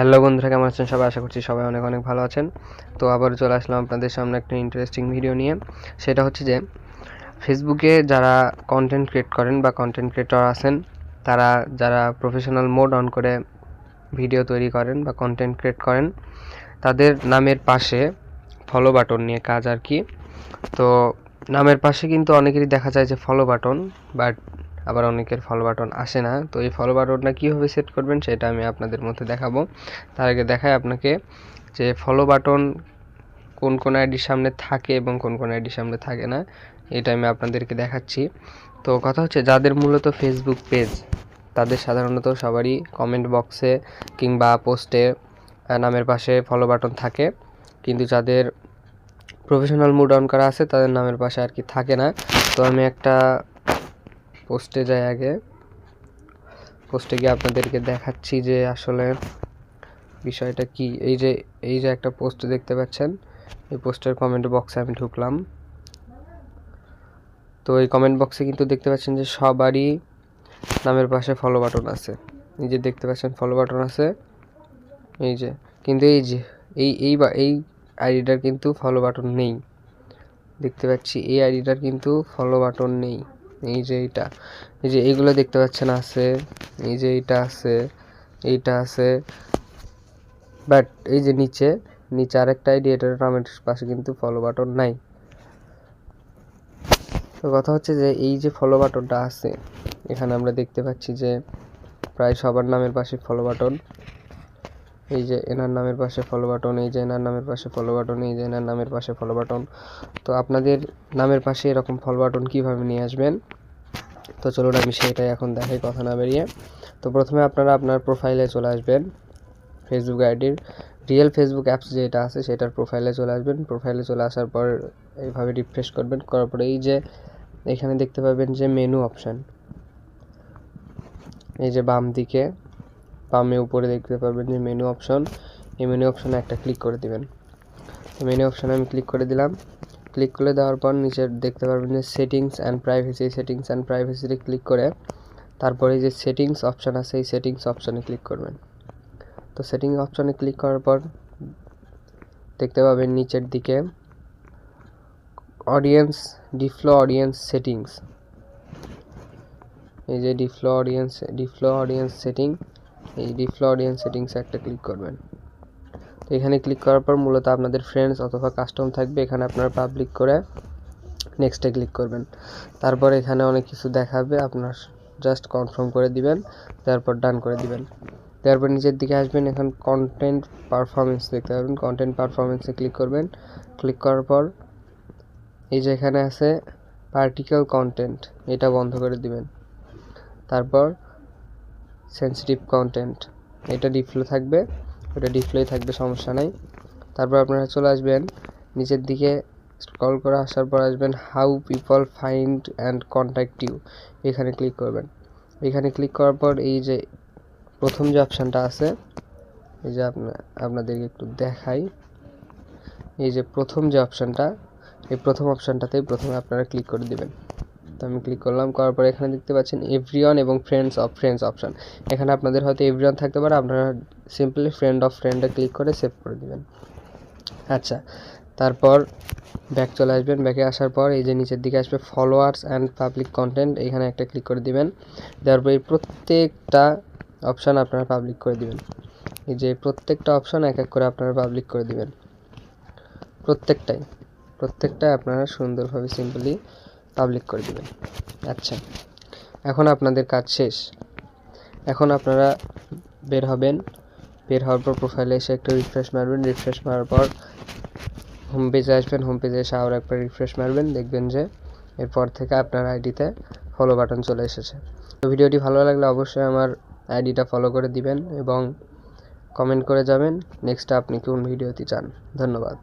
Hello বন্ধুরা, কেমন আছেন সবাই? আশা করছি সবাই অনেক অনেক ভালো আছেন। তো আবার চলে আসলাম আপনাদের সামনে একটা ইন্টারেস্টিং ভিডিও নিয়ে। সেটা হচ্ছে যে ফেসবুকে যারা কন্টেন্ট ক্রিয়েট করেন বা কন্টেন্ট ক্রিয়েটর আছেন, তারা যারা প্রফেশনাল মোড অন করে ভিডিও তৈরি করেন বা কন্টেন্ট ক্রিয়েট করেন, তাদের নামের পাশে ফলো বাটন নিয়ে কাজ আর কি। তো নামের পাশে কিন্তু অনেকেরই দেখা যায় যে ফলো বাটন, বাট আবার অনেকের ফলো বাটন আসে না। তো এই ফলো বাটনটা কীভাবে সেট করবেন সেটা আমি আপনাদের মধ্যে দেখাবো। তার আগে দেখাই আপনাকে যে ফলো বাটন কোন কোন আইডির সামনে থাকে এবং কোন কোন আইডির সামনে থাকে না, এটা আমি আপনাদেরকে দেখাচ্ছি। তো কথা হচ্ছে, যাদের মূলত ফেসবুক পেজ, তাদের সাধারণত সবারই কমেন্ট বক্সে কিংবা পোস্টে নামের পাশে ফলো বাটন থাকে, কিন্তু যাদের প্রফেশনাল মুড অন করা আছে তাদের নামের পাশে আর কি থাকে না। তো আমি একটা পোস্টে যাই, আগে পোস্টে গিয়ে আপনাদেরকে দেখাচ্ছি যে আসলে বিষয়টা কি। এই যে একটা পোস্ট দেখতে পাচ্ছেন, এই পোস্টের কমেন্ট বক্সে আমি ঢুকলাম। তো এই কমেন্ট বক্সে কিন্তু দেখতে পাচ্ছেন যে সবারই নামের পাশে ফলো বাটন আছে। এই যে দেখতে পাচ্ছেন ফলো বাটন আছে, এই যে, কিন্তু এই আইডিটার কিন্তু ফলো বাটন নেই। দেখতে পাচ্ছি এই আইডিটার কিন্তু ফলো বাটন নেই। এই যে এইগুলো দেখতে পাচ্ছেন আছে, এই যে এইটা আছে, বাট এই যে নিচে আরেকটা আইডি, এটার নামের পাশে কিন্তু ফলো বাটন নাই। তো কথা হচ্ছে যে এই যে ফলো বাটনটা আছে, এখানে আমরা দেখতে পাচ্ছি যে প্রায় সবার নামের পাশে ফলো বাটন। এই যে এনার নামের পাশে ফলো বাটন, এই যে এনার নামের পাশে ফলো বাটন, এই যে এনার নামের পাশে ফলো বাটন। তো আপনাদের নামের পাশে এরকম ফলো বাটন কীভাবে নিয়ে আসবেন, তো চলুন আমি সেটাই এখন দেখাই কথা না বেরিয়ে। তো প্রথমে আপনারা আপনার প্রোফাইলে চলে আসবেন, ফেসবুক আইডির রিয়েল ফেসবুক অ্যাপস যেটা আছে সেটার প্রোফাইলে চলে আসবেন। প্রোফাইলে চলে আসার পর এইভাবে রিফ্রেশ করবেন, করার পরে এই যে এখানে দেখতে পাবেন যে মেনু অপশান, এই যে বামে উপরে দেখতে পাবেন যে মেনু অপশন। এই মেনু অপশানে একটা ক্লিক করে দিবেন। তো মেনু অপশানে আমি ক্লিক করে দিলাম। ক্লিক করে দেওয়ার পর নিচে দেখতে পারবেন যে সেটিংস অ্যান্ড প্রাইভেসিতে ক্লিক করে তারপরে যে সেটিংস অপশান আছে, এই সেটিংস অপশানে ক্লিক করবেন। তো সেটিংস অপশানে ক্লিক করার পর দেখতে পাবেন নিচের দিকে ডিফ্লো অডিয়েন্স সেটিংস, এই যে ডিফ্লো অডিয়েন্স সেটিং, এই ডিফ্লো অডিয়েন্স সেটিংসে একটা ক্লিক করবেন। তো এখানে ক্লিক করার পর মূলত আপনাদের ফ্রেন্ডস অথবা কাস্টম থাকবে, এখানে আপনারা পাবলিক করে নেক্সটে ক্লিক করবেন। তারপর এখানে অনেক কিছু দেখাবে, আপনার জাস্ট কনফার্ম করে দিবেন, তারপর ডান করে দিবেন। তারপর নিচের দিকে আসবেন, এখন কন্টেন্ট পারফরমেন্স দেখতে পাবেন, কন্টেন্ট পারফরমেন্সে ক্লিক করবেন। ক্লিক করার পর এই যে এখানে আছে পার্টিকেল কন্টেন্ট, এটা বন্ধ করে দিবেন। তারপর সেন্সিটিভ কন্টেন্ট, এটা ডিফ্লো থাকবে, ওটা ডিফ্লোই থাকবে, সমস্যা নাই। তারপর আপনারা চলে আসবেন নিচের দিকে, স্ক্রল করে আসার পর আসবেন how people find and contact you, এখানে ক্লিক করবেন। এখানে ক্লিক করার পর এই যে প্রথম যে অপশানটা আছে, এই যে আপনাদেরকে একটু দেখাই, এই যে প্রথম যে অপশানটা, এই প্রথম অপশানটাতেই প্রথমে আপনারা ক্লিক করে দিবেন। তো আমি ক্লিক করলাম, করার পর এখানে দেখতে পাচ্ছেন এভরিওয়ান এবং ফ্রেন্ডস অপশান। এখানে আপনাদের হয়তো এভরিওয়ান থাকতে পারে, আপনারা সিম্পলি ফ্রেন্ডে ক্লিক করে সেভ করে দিবেন। আচ্ছা, তারপর ব্যাক চলে আসবেন। ব্যাকে আসার পর এই যে নিচের দিকে আসবে ফলোয়ার্স অ্যান্ড পাবলিক কন্টেন্ট, এখানে একটা ক্লিক করে দিবেন। তারপর এই প্রত্যেকটা অপশান আপনারা পাবলিক করে দিবেন। এই যে প্রত্যেকটা অপশান এক এক করে আপনারা পাবলিক করে দিবেন, প্রত্যেকটাই আপনারা সুন্দরভাবে সিম্পলি পাবলিক করে দিবেন। আচ্ছা, এখন আপনাদের কাজ শেষ। এখন আপনারা বের হবেন, বের হওয়ার পর প্রোফাইলে এসে একটা রিফ্রেশ মারবেন। রিফ্রেশ মারার পর হোম পেজে আসবেন, হোম পেজে এসে আবার একবার রিফ্রেশ মারবেন, দেখবেন যে এরপর থেকে আপনার আইডিতে ফলো বাটন চলে এসেছে। তো ভিডিওটি ভালো লাগলে অবশ্যই আমার আইডিটা ফলো করে দিবেন এবং কমেন্ট করে যাবেন নেক্সট আপনি কোন ভিডিওটি চান। ধন্যবাদ।